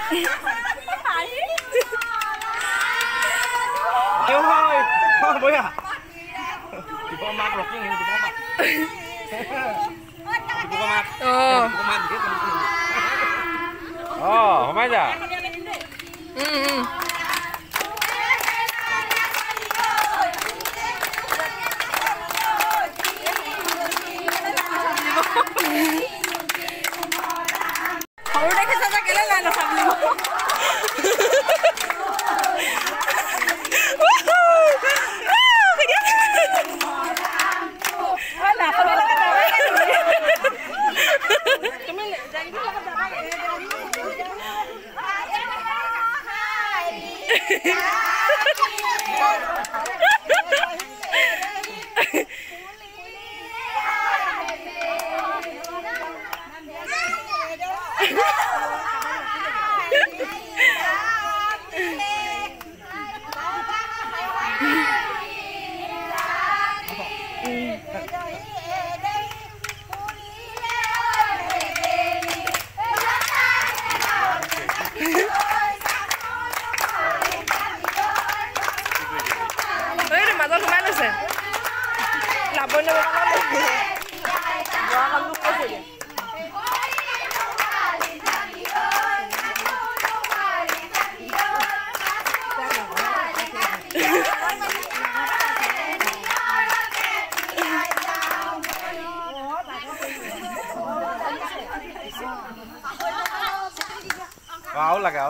Yêu thôi. Thôi bố à. Chỉ có mặt rồi chứ chỉ có mặt. Chỉ có mặt. Chỉ có mặt thì biết. Không phải giờ. Udah kita tak kira lah nak beli. Alah, kalau nak dah. Kemana? Jangan dulu dah. Áo là cái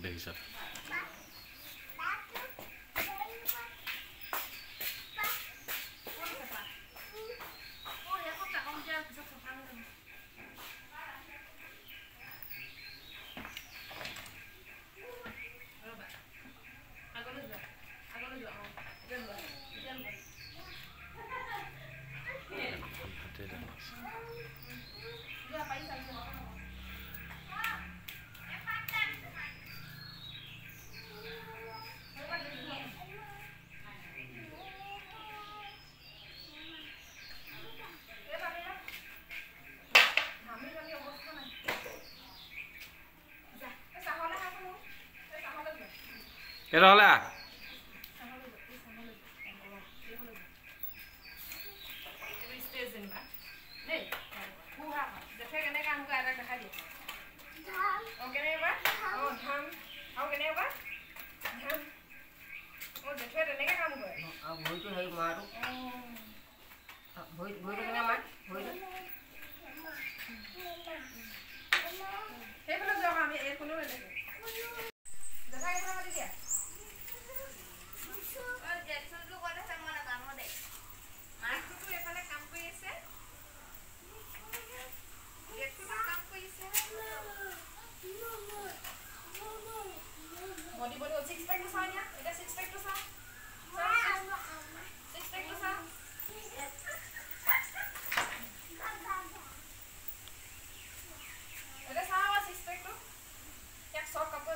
đây sao cái đó là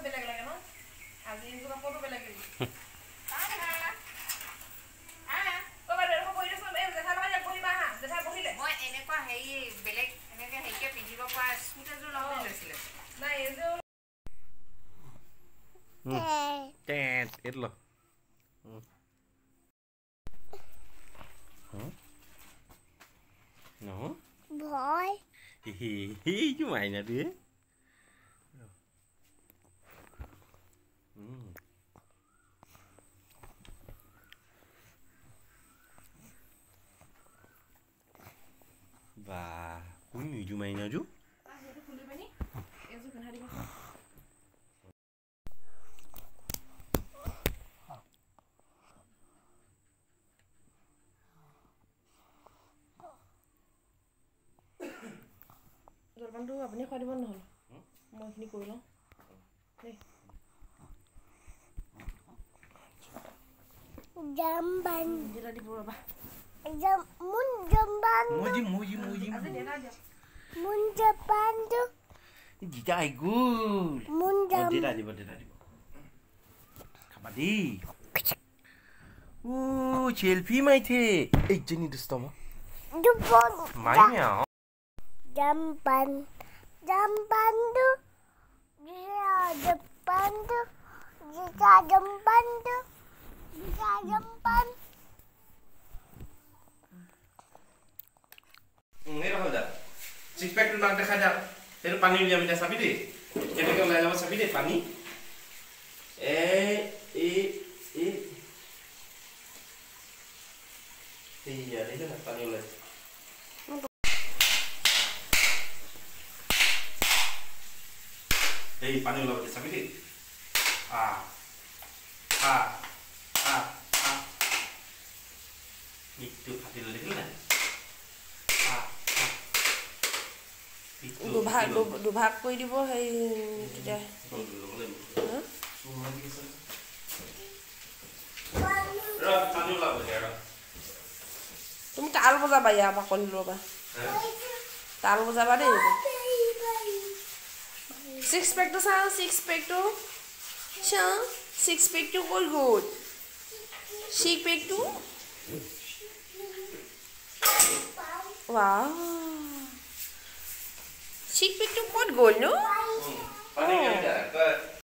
beleg এইটো ল No? Boy. You mind that, eh? Bah, kunyu you mind that, you? জলপানটো আপুনি খুৱাই দিব নহ'ল মই এইখিনি কৰি লওঁ দেই Jamban. দেতা দিব ৰবা Jamban. Moji. আজি দেতা দিয়ক Jamban. Jika good. Jam. Deta di. Kabadi. Selfie mai the. Jenny dostama. Jupon. Mai ya. Jamban. Jamban tu. Jamban tu. Jamban tu. Jamban. Ini apa dah? Six pack tu nak dekha dah. Itu pani dia minta sabi deh. Kita kalau lewat sabi deh pani. Iya, ini nak pani oleh. Pani oleh sabi deh. Itu hasil lagi lah. দুভাগ কৰি দিব সেই তেতিয়া তুমি তাল বজাবা ইয়াৰ পৰা কলি ল'বা তাল বজাবা দেই ছিক্স পেকটো চাওঁ ছিক্স পেকটো ক'ত গ'ল ছিক্স পেকটো wow Six pick to what goal, no? Pani